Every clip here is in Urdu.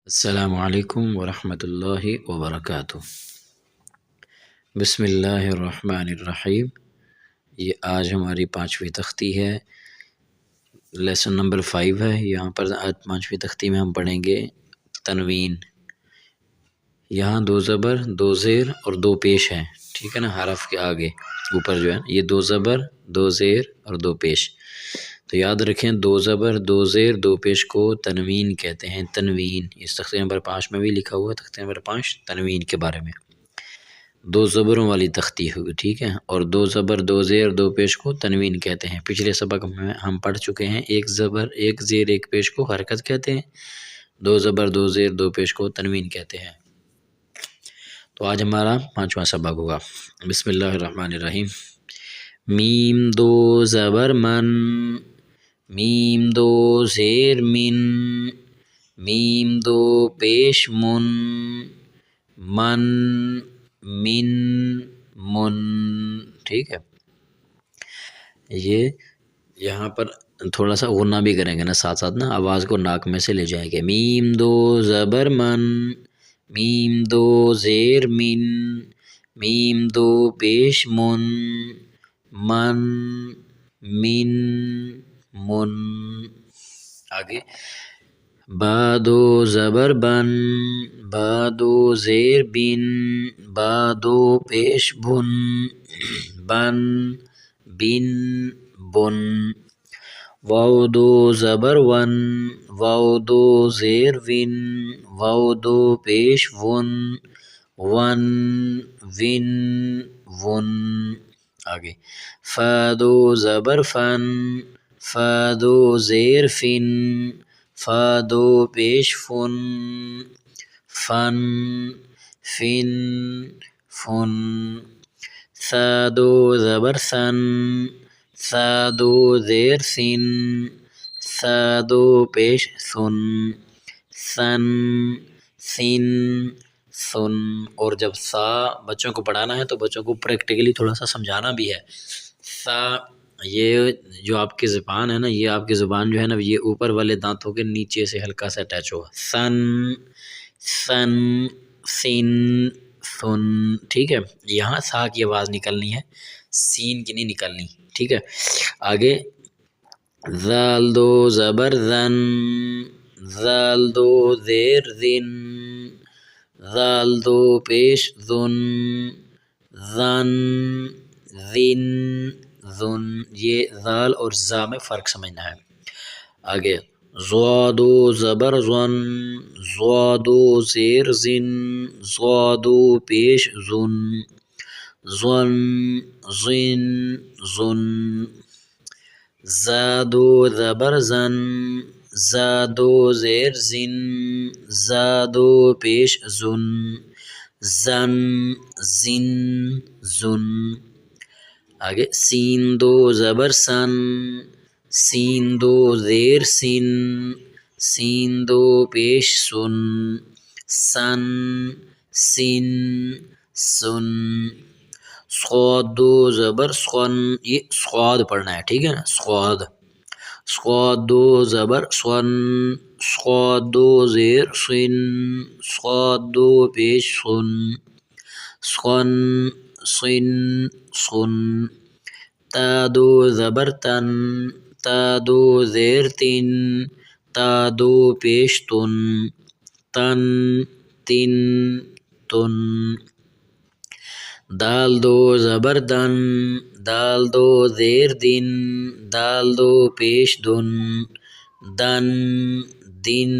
السلام علیکم ورحمۃ اللہ وبرکاتہ۔ بسم اللہ الرحمن الرحیم۔ یہ آج ہماری 5ویں تختی ہے، لیسن نمبر 5 ہے۔ یہاں پر آج 5ویں تختی میں ہم پڑھیں گے تنوین۔ یہاں 2 زبر 2 زیر اور 2 پیش ہیں، ٹھیک ہے نا، حرف کے آگے اوپر جو ہے یہ 2 زبر 2 زیر اور 2 پیش۔ تو یاد رکھیں 2 زبر 2 زیر 2 پیش کو تنوین کہتے ہیں۔ تنوین اس تختی نمبر 5 میں بھی لکھا ہوا ہے، تختی نمبر 5 تنوین کے بارے میں۔ 2 زبروں والی تختی ہوگی، ٹھیک ہے، اور 2 زبر 2 زیر 2 پیش کو تنوین کہتے ہیں۔ پچھلے سبق میں ہم پڑھ چکے ہیں 1 زبر 1 زیر 1 پیش کو حرکت کہتے ہیں، 2 زبر 2 زیر 2 پیش کو تنوین کہتے ہیں۔ تو آج ہمارا 5واں سبق ہوگا۔ بسم اللہ الرحمن الرحیم۔ میم 2 زبر من، میم 2 زیر من، میم 2 پیش من، من من من، ٹھیک ہے۔ یہ یہاں پر تھوڑا سا غنہ بھی کریں گے نا، ساتھ ساتھ نا آواز کو ناک میں سے لے جائیں گے۔ میم 2 زبر من، میم 2 زیر من، میم 2 پیش من، من من من۔ آگے با 2 زبر بن، با 2 زیر بن، با 2 پیش بن، بن بن بن۔ واو 2 زبر ون، واو 2 زیر ون، واو 2 پیش ون، ون ون ون۔ آگے فا 2 زبر فن، فا 2 زیر فن، فا 2 پیش فن، فن فن فن۔ ثا 2 زبر ثن، ثا 2 زیر سن، ثا 2 پیش سن، سن سن سن۔ اور جب سا بچوں کو پڑھانا ہے تو بچوں کو پریکٹیکلی تھوڑا سا سمجھانا بھی ہے۔ سا یہ جو آپ کی زبان ہے نا، یہ آپ کی زبان جو ہے نا، یہ اوپر والے دانتوں کے نیچے سے ہلکا سا اٹیچ ہوا۔ سن سن سن سن، ٹھیک ہے۔ یہاں سا کی آواز نکلنی ہے، سین کی نہیں نکلنی، ٹھیک ہے۔ آگے ذال 2 زبر ذن، ذال 2 زیر ذن، ذال 2 پیش ذن، ذن ذن ذن۔ یہ ذال اور زا میں فرق سمجھنا ہے۔ آگے ضا 2 زبر ضن، ضا 2 زیر زن، ضا 2 پیش ذن، ظن ظن ظن۔ زا 2 زبر زن، زا 2 زیر زن، زا 2 پیش زن، زن زن زن۔ آگے سین 2 زبر سن، سین 2 زیر سن، سین 2 پیش سن، سن سن سن۔ صاد 2 زبر سن، یہ صاد پڑھنا ہے، ٹھیک ہے نا، صاد، صاد 2 زبر سن، صاد 2 زیر سن، صاد 2 پیش سن، سن سن سن۔ تا 2 زبر تن، تا 2 زیر تن، تا 2 پیش تن، تن تن تن۔ دال 2 زبر دن، دال 2 زیر دن، دال 2 پیش دن، دن دن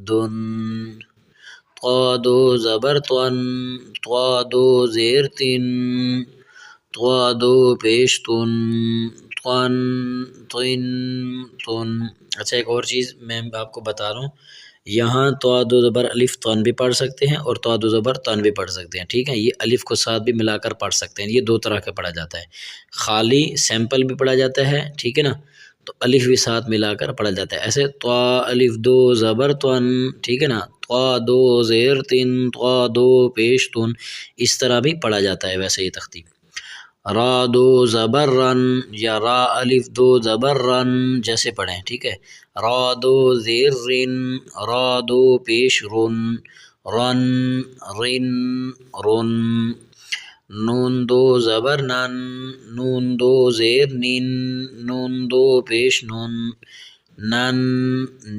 دن۔ طا 2 زبر طن، طا 2 زیر تن، طا 2 پیش تن، طن طن طن۔ اچھا ایک اور چیز میں آپ کو بتا رہا ہوں، یہاں طا 2 زبر الف طن بھی پڑھ سکتے ہیں اور طا 2 زبر طن بھی پڑھ سکتے ہیں، ٹھیک ہے۔ یہ الف کو ساتھ بھی ملا کر پڑھ سکتے ہیں، یہ 2 طرح کا پڑھا جاتا ہے، خالی سیمپل بھی پڑھا جاتا ہے، ٹھیک ہے نا، تو الف بھی ساتھ ملا کر پڑھا جاتا ہے۔ ایسے طا الف 2 زبر طن، ٹھیک ہے نا، طا 2 زیر تن، طا 2 پیش تن، اس طرح بھی پڑھا جاتا ہے ویسے یہ تختی۔ را دو زبر رن یا را الف دو زبر رن جیسے پڑھیں، ٹھیک ہے. را دو زیر رن، را دو پیش رن، رن رن رن. نون دو زبر نن، نون دو زیر نن، نون دو پیش نن، نن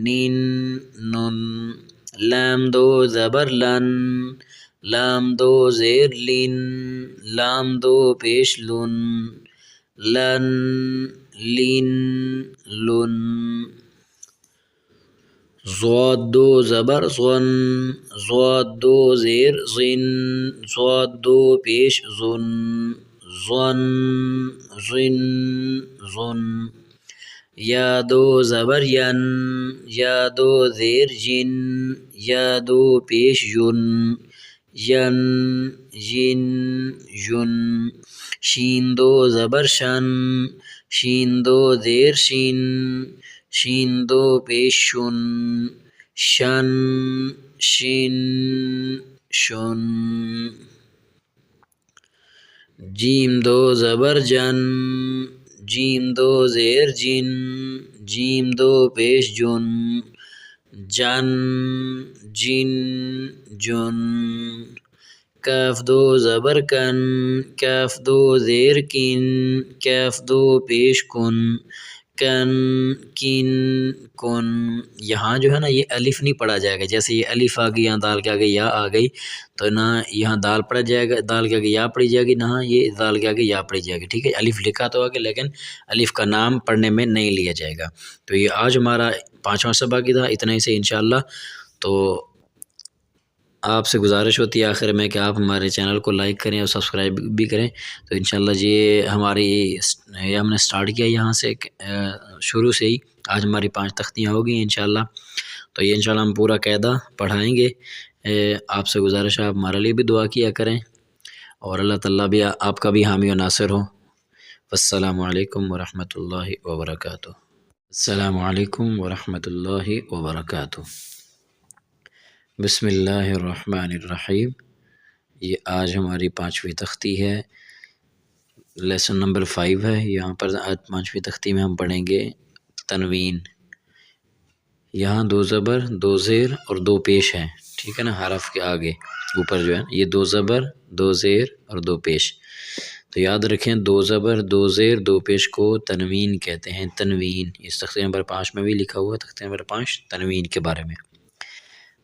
نن نن. لام دو زبر لن، لام دو زیر لن، لام دو پیش لن، لن لن لن. ضاد دو زبر ضن، ضاد دو زیر ضن، ضاد دو پیش ضن، ضن ضن ضن. یا دو زبر ین، یا دو زیر جن، یا دو پیش یون، ین ین یون. شین دو زبر شن، شین دو زیر شین، شین دو پیش شن، شن شن شن. جیم دو زبر جن، جیم دو زیر جن، جیم دو پیش جن، جن جن جن. کاف دو زبر کن، کاف دو زیر کن، کاف دو پیش کن، کن کن کن. یہاں جو ہے نا یہ الف نہیں پڑھا جائے گا، جیسے یہ الف آ گئی یہاں دال کے آگے یا آ گئی تو نہ یہاں دال پڑھا جائے گا، دال کے آگے یا پڑھی جائے گی، نہ یہ دال کے آگے یا پڑھی جائے گی، ٹھیک ہے. الف لکھا تو آگے لیکن الف کا نام پڑھنے میں نہیں لیا جائے گا. تو یہ آج ہمارا 5واں سبق تھا، اتنا ہی سے انشاءاللہ. تو آپ سے گزارش ہوتی ہے آخر میں کہ آپ ہمارے چینل کو لائک کریں اور سبسکرائب بھی کریں. تو انشاءاللہ یہ ہم نے سٹارٹ کیا یہاں سے شروع سے ہی. آج ہماری 5 تختیاں ہو گئی انشاءاللہ. تو یہ انشاءاللہ ہم پورا قاعدہ پڑھائیں گے. آپ سے گزارش ہے آپ ہمارے لیے بھی دعا کیا کریں اور اللہ تعالیٰ بھی آپ کا بھی حامی و ناصر ہو. السلام علیکم ورحمۃ اللہ وبرکاتہ. السلام علیکم ورحمۃ اللہ وبرکاتہ. بسم اللہ الرحمن الرحیم. یہ آج ہماری 5ویں تختی ہے، لیسن نمبر 5 ہے. یہاں پر آج 5ویں تختی میں ہم پڑھیں گے تنوین. یہاں 2 زبر 2 زیر اور 2 پیش ہیں، ٹھیک ہے نا. حرف کے آگے اوپر جو ہے یہ 2 زبر 2 زیر اور 2 پیش. تو یاد رکھیں 2 زبر 2 زیر 2 پیش کو تنوین کہتے ہیں. تنوین اس تختی نمبر 5 میں بھی لکھا ہوا ہے، تختی نمبر 5 تنوین کے بارے میں.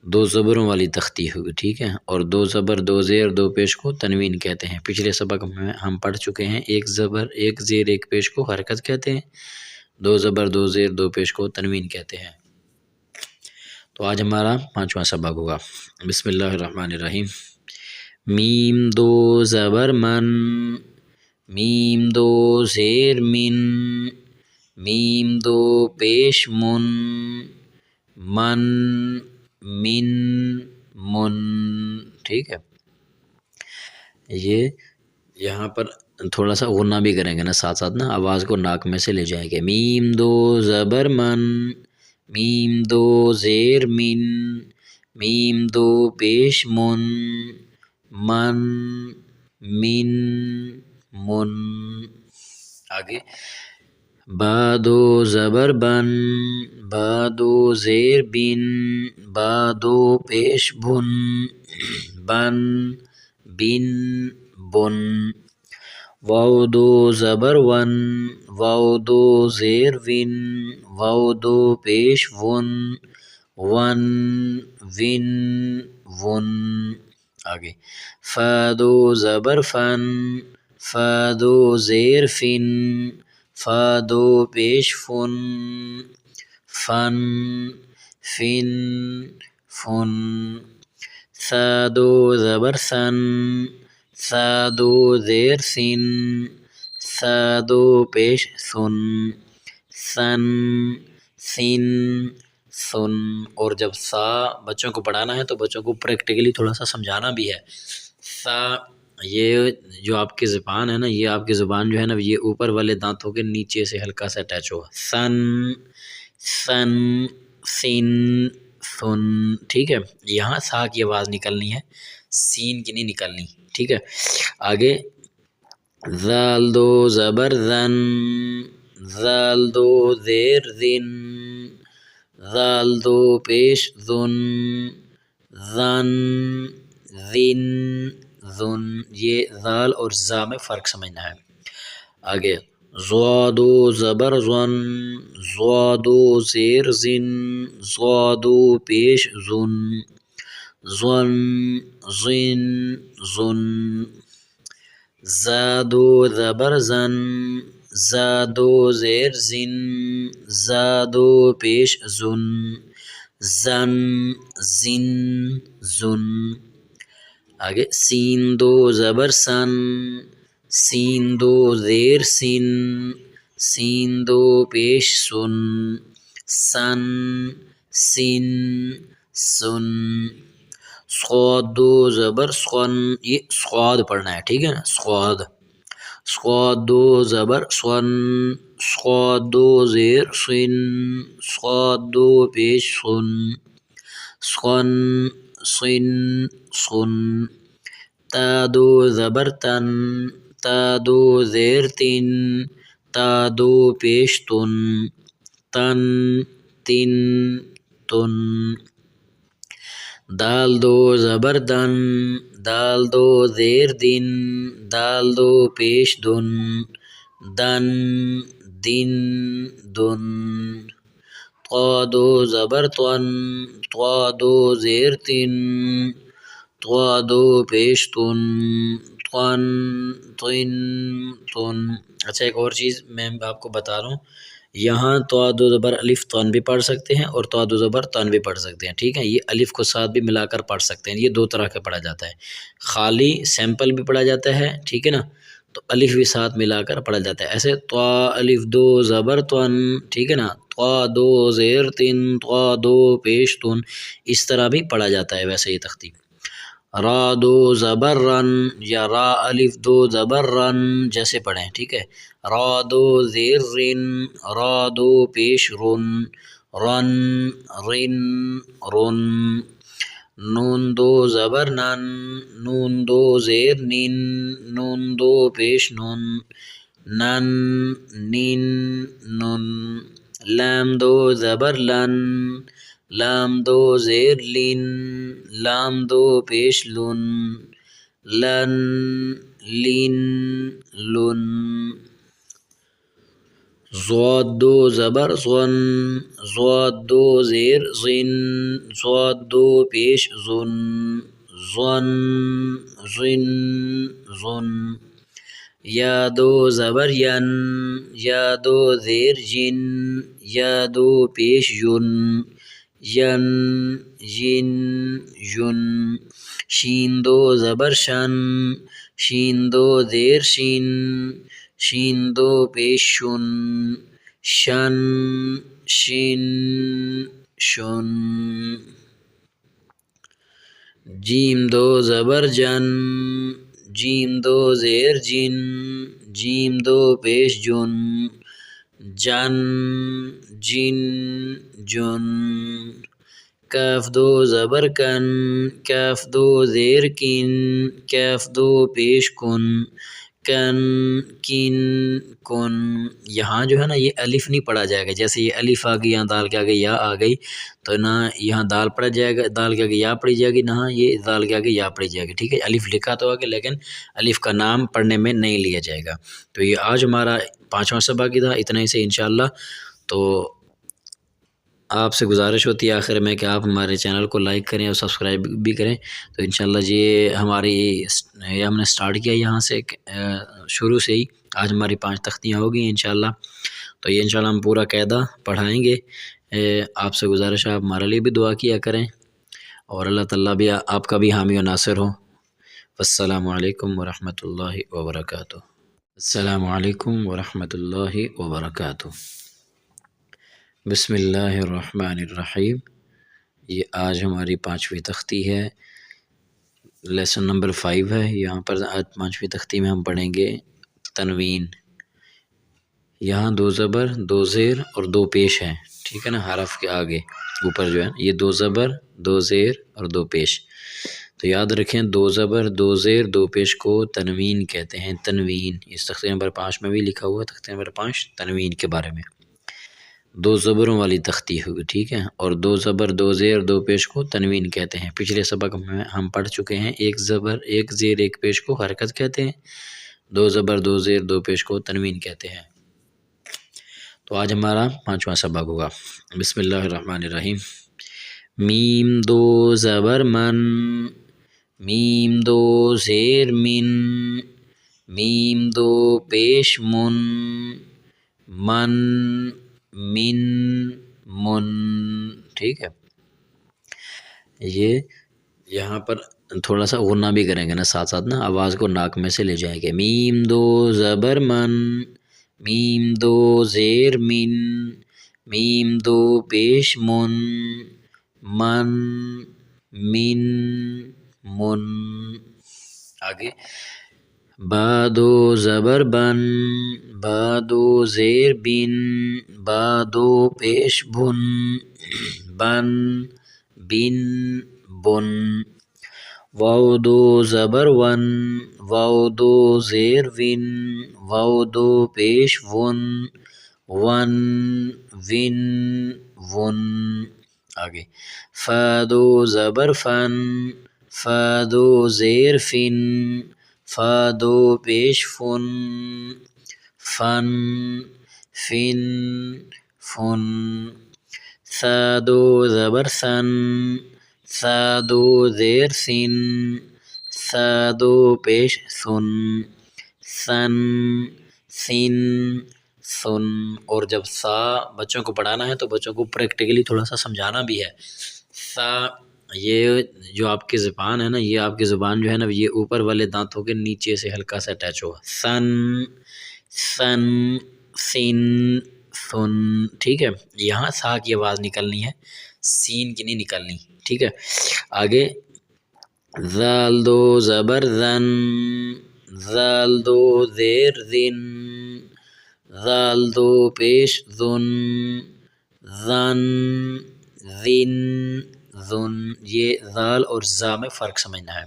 2 زبروں والی تختی ہوگی، ٹھیک ہے. اور 2 زبر 2 زیر 2 پیش کو تنوین کہتے ہیں. پچھلے سبق میں ہم پڑھ چکے ہیں 1 زبر 1 زیر 1 پیش کو حرکت کہتے ہیں، 2 زبر 2 زیر 2 پیش کو تنوین کہتے ہیں. تو آج ہمارا 5واں سبق ہوگا. بسم اللہ الرحمن الرحیم. میم 2 زبر من، میم 2 زیر من، میم 2 پیش من، من من من، ٹھیک ہے. یہ یہاں پر تھوڑا سا غنہ بھی کریں گے نا ساتھ ساتھ نا، آواز کو ناک میں سے لے جائیں گے. میم 2 زبر من، میم 2 زیر من، میم 2 پیش من، من من من. آگے با 2 زبر بن، با 2 زیر بن، با 2 پیش بن، بن بن بن. واو 2 زبر ون، واو 2 زیر ون، واو 2 پیش ون، ون ون ون. آگے فا 2 زبر فن، فا 2 زیر فن، فا 2 پیش فن، فن فن فن. ثا 2 زبر ثن، ثا 2 زیر سن، ثا 2 پیش سن، سن سن سن. اور جب سا بچوں کو پڑھانا ہے تو بچوں کو پریکٹیکلی تھوڑا سا سمجھانا بھی ہے. سا یہ جو آپ کی زبان ہے نا، یہ آپ کی زبان جو ہے نا یہ اوپر والے دانتوں کے نیچے سے ہلکا سا اٹیچ ہوا. سن سن سن سن، ٹھیک ہے. یہاں سا کی آواز نکلنی ہے، سین کی نہیں نکلنی، ٹھیک ہے. آگے ذال دو زبر ذن، ذال دو زیر ذن، ذال دو پیش ذن، ذن ذن ذن، یہ ذال اور زا میں فرق سمجھنا ہے۔ آگے زوادو زبر زن، زوادو زیر زن، زوادو پیش زن، زن زن زن، زادو زبر زن، زادو زیر زن، زادو پیش زن، زن زن زن۔ آگے سین دو زبر سن، سین دو زیر سن، سین دو پیش سن، سن سن سن۔ صاد دو زبر سن، یہ صاد پڑھنا ہے، ٹھیک ہے نا، صاد، صاد دو زبر سن، صاد دو زیر سن، صاد دو پیش سن، سن سن سن۔ تا دو زبر تن، تا دو زیر تن، تا دو پیش تن، تن تن تن۔ دال دو زبر دن، دال دو زیر دن، دال دو پیش دن، دن دن دن۔ طا دو زبر طن، طا دو زیر تن، طا دو پیش تن، طن طن طن۔ اچھا ایک اور چیز میں آپ کو بتا رہا ہوں، یہاں تو دو زبر الف تن بھی پڑھ سکتے ہیں اور تو دو زبر تن بھی پڑھ سکتے ہیں، ٹھیک ہے، یہ الف کو ساتھ بھی ملا کر پڑھ سکتے ہیں، یہ دو طرح کا پڑھا جاتا ہے، خالی سیمپل بھی پڑھا جاتا ہے، ٹھیک ہے نا، تو الف بھی ساتھ ملا کر پڑھا جاتا ہے، ایسے تو الف دو زبر تن، ٹھیک ہے نا، تو دو زیر تن، تو دو پیش تن، اس طرح بھی پڑھا جاتا ہے ویسے یہ تختی۔ را دو زبر رن یا را الف دو زبر رن جیسے پڑھیں، ٹھیک ہے، را دو زیر رن، را دو پیش رن، رن رن رن۔ نون دو زبر نن، نون دو زیر نن، نون دو پیش نن، نن نن نن۔ لام دو زبر لن، لام دو زیر لن، لام دو پیش لن، لن لن لن۔ ضاد دو زبر ضن، ضاد دو زیر ضن، ضاد دو پیش ضن، ضن ضن ضن۔ یا دو زبر ین، یا دو زیر جن، یا دو پیش ین، ین ین ین۔ شین دو زبر شن، شین دو زیر شین، شین دو پیش شن، شن شن شن۔ جیم دو زبر جن، جیم دو زیر جن، جیم دو پیش جن، جن جن جن۔ کاف دو زبر کن، کاف دو زیر کن، کاف دو پیش کن، کن کن کن۔ یہاں جو ہے نا یہ الف نہیں پڑھا جائے گا، جیسے یہ الف آ گئی یہاں دال کے آگے یا آ گئی تو نہ یہاں دال پڑھا جائے گا، دال کے آگے یا پڑھی جائے گی، نہ یہ دال کے آگے یا پڑھی جائے گی، ٹھیک ہے، الف لکھا تو آگے لیکن الف کا نام پڑھنے میں نہیں لیا جائے گا۔ تو یہ آج ہمارا 5واں سبق تھا، اتنا ہی سے انشاءاللہ۔ تو آپ سے گزارش ہوتی ہے آخر میں کہ آپ ہمارے چینل کو لائک کریں اور سبسکرائب بھی کریں، تو انشاءاللہ یہ ہم نے سٹارٹ کیا یہاں سے شروع سے ہی، آج ہماری 5 تختیاں ہو گئی انشاءاللہ، تو یہ انشاءاللہ ہم پورا قاعدہ پڑھائیں گے۔ آپ سے گزارش ہے آپ ہمارے لیے بھی دعا کیا کریں اور اللہ تعالیٰ بھی آپ کا بھی حامی و ناصر ہو۔ السلام علیکم ورحمۃ اللہ وبرکاتہ۔ السلام علیکم ورحمۃ اللہ وبرکاتہ۔ بسم اللہ الرحمن الرحیم۔ یہ آج ہماری 5ویں تختی ہے، لیسن نمبر 5 ہے، یہاں پر آج 5ویں تختی میں ہم پڑھیں گے تنوین۔ یہاں 2 زبر 2 زیر اور 2 پیش ہیں، ٹھیک ہے نا، حرف کے آگے اوپر جو ہے یہ 2 زبر 2 زیر اور 2 پیش، تو تو یاد رکھیں دو زبر دو زیر دو پیش کو تنوین کہتے ہیں، تنوین۔ اس تختے نمبر 5 میں بھی لکھا ہوا ہے، تختے نمبر 5 تنوین کے بارے میں، دو زبروں والی تختی ہوگی، ٹھیک ہے۔ اور دو زبر دو زیر دو پیش کو تنوین کہتے ہیں۔ پچھلے سبق میں ہم پڑھ چکے ہیں ایک زبر ایک زیر ایک پیش کو حرکت کہتے ہیں، دو زبر دو زیر دو پیش کو تنوین کہتے ہیں۔ تو آج ہمارا 5واں سبق ہوگا۔ بسم اللہ الرحمن الرحیم۔ میم دو زبر من، میم دو زیر من، میم دو پیش من، من من من، ٹھیک ہے۔ یہ یہاں پر تھوڑا سا غنہ بھی کریں گے نا، ساتھ ساتھ نا آواز کو ناک میں سے لے جائیں گے۔ میم دو زبر من، میم دو زیر من، میم دو پیش من، من من من۔ آگے با دو زبر بن، با دو زیر بن، با دو پیش بن، بن بن بن۔ واو دو زبر ون، واو دو زیر ون، واو دو پیش ون، ون ون ون۔ آگے فا دو زبر فن، فا دو زیر فن، فا دو پیش فن، فن فن فن۔ ثا دو زبر ثن، ثا دو زیر سن، ثا دو پیش سن، سن سن سن۔ اور جب سا بچوں کو پڑھانا ہے تو بچوں کو پریکٹیکلی تھوڑا سا سمجھانا بھی ہے۔ سا یہ جو آپ کی زبان ہے نا، یہ آپ کی زبان جو ہے نا، یہ اوپر والے دانتوں کے نیچے سے ہلکا سا اٹیچ ہوا، سن سن سن سن، ٹھیک ہے۔ یہاں سا کی آواز نکلنی ہے، سین کی نہیں نکلنی، ٹھیک ہے۔ آگے ذال دو زبر ذن، ذال دو زیر ذن، ذال دو پیش ذن، ذن ذن ذن۔ یہ ذال اور زا میں فرق سمجھنا ہے۔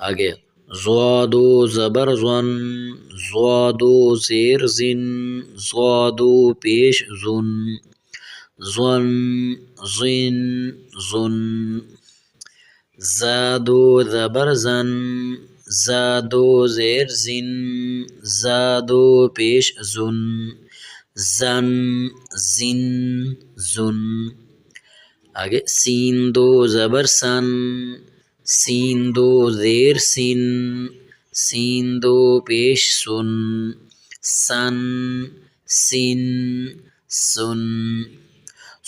آگے زوادو زبر زن، زوادو زیر زن، زوادو پیش زن، زن زن زن۔ زادو زبر زن، زادو زیر زن، زادو پیش زن، زن زن زن۔ آگے سین دو زبر سن، سین دو زیر سن، سین دو پیش سن، سن سن سن۔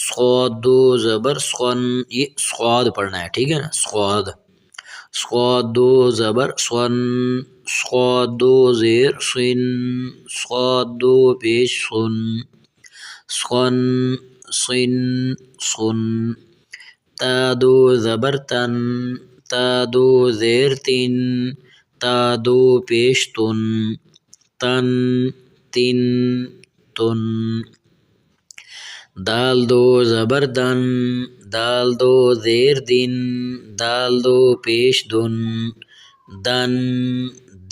صاد دو زبر سن، یہ صاد پڑھنا ہے، ٹھیک ہے نا، صاد۔ صاد دو زبر سن، صاد دو زیر سن، صاد دو پیش سن، سن سن سن۔ تا دو زبر تن، تا دو زیر تن، تا دو پیش تن، تن تن تن۔ دال دو زبر دن، دال دو زیر دن، دال دو پیش دن، دن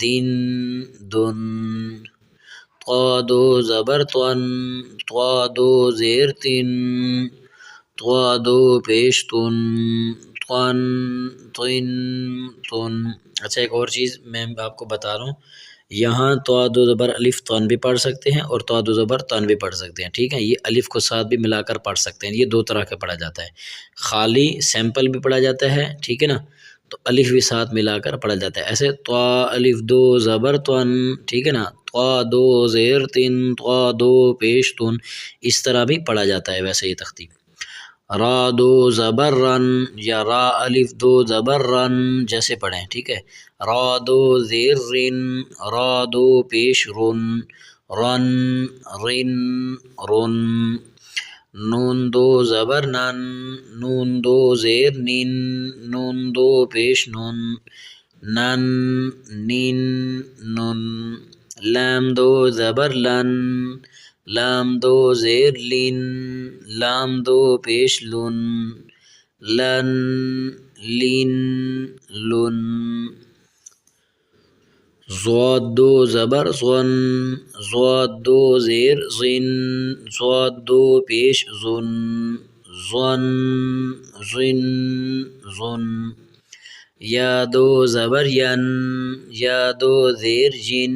دن دن۔ طا دو زبر طن، طا دو زیر تن، طا دو پیش تن، طن طن طن۔ اچھا ایک اور چیز میں آپ کو بتا رہا ہوں، یہاں تو دو زبر الف تن بھی پڑھ سکتے ہیں اور تو دو زبر تن بھی پڑھ سکتے ہیں، ٹھیک ہے۔ یہ الف کو ساتھ بھی ملا کر پڑھ سکتے ہیں، یہ دو طرح کا پڑھا جاتا ہے، خالی سیمپل بھی پڑھا جاتا ہے، ٹھیک ہے نا، تو الف بھی ساتھ ملا کر پڑھا جاتا ہے۔ ایسے تو الف دو زبر تن، ٹھیک ہے نا، تو دو زیر تن، تو دو پیش تن، اس طرح بھی پڑھا جاتا ہے ویسے یہ تختی۔ را دو زبر رن یا را الف دو زبر رن جیسے پڑھیں، ٹھیک ہے۔ را دو زیر رن، را دو پیش رن، رن رن رن۔ نون دو زبر نن، نون دو زیر نن، نون دو پیش نن، نن نن نن۔ لام دو زبر لن، لام دو زیر لن، لام دو پیش لن، لن لن لن ضاد دو زبر ظن ضاد دو زیر ظن ضاد دو پیش ظن ظن ظن ظن یا دو زبر ین یا دو زیر جن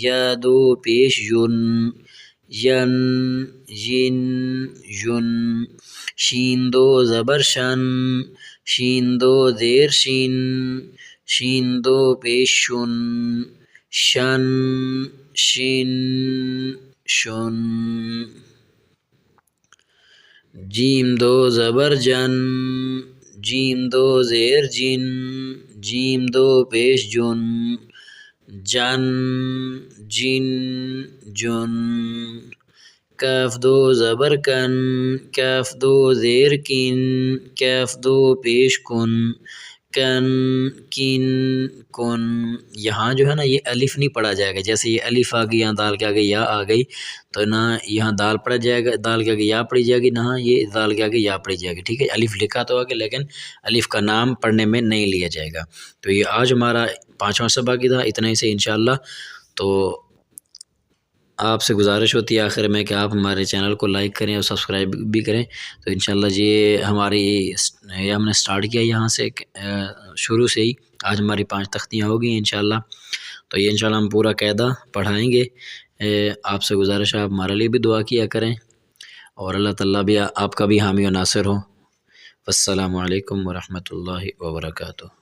یا دو پیش یون ین ین یون شین دو زبر شن شین دو زیر شین شین دو پیش شن شن شن شن جیم دو زبر جن جیم دو زیر جن جیم دو پیش جن جن جن جن کاف دو زبر کن کاف دو زیر کن کاف دو پیش کن کن کن کن یہاں جو ہے نا یہ الف نہیں پڑھا جائے گا، جیسے یہ الف آ گئی یہاں دال کے آگے یا آ گئی تو نہ یہاں دال پڑھا جائے گا، دال کے آگے یا پڑھی جائے گی، نہ یہ دال کے آگے یا پڑھی جائے گی، ٹھیک ہے۔ الف لکھا تو آگے لیکن الف کا نام پڑھنے میں نہیں لیا جائے گا۔ تو یہ آج ہمارا 5واں سبق تھا، اتنا ہی سے انشاءاللہ۔ تو آپ سے گزارش ہوتی ہے آخر میں کہ آپ ہمارے چینل کو لائک کریں اور سبسکرائب بھی کریں۔ تو انشاءاللہ یہ ہم نے سٹارٹ کیا یہاں سے شروع سے ہی، آج ہماری 5 تختیاں ہو گئی انشاءاللہ۔ تو یہ انشاءاللہ ہم پورا قاعدہ پڑھائیں گے۔ آپ سے گزارش ہے آپ ہمارے لیے بھی دعا کیا کریں اور اللہ تعالیٰ بھی آپ کا بھی حامی و ناصر ہو۔ السلام علیکم ورحمۃ اللہ وبرکاتہ۔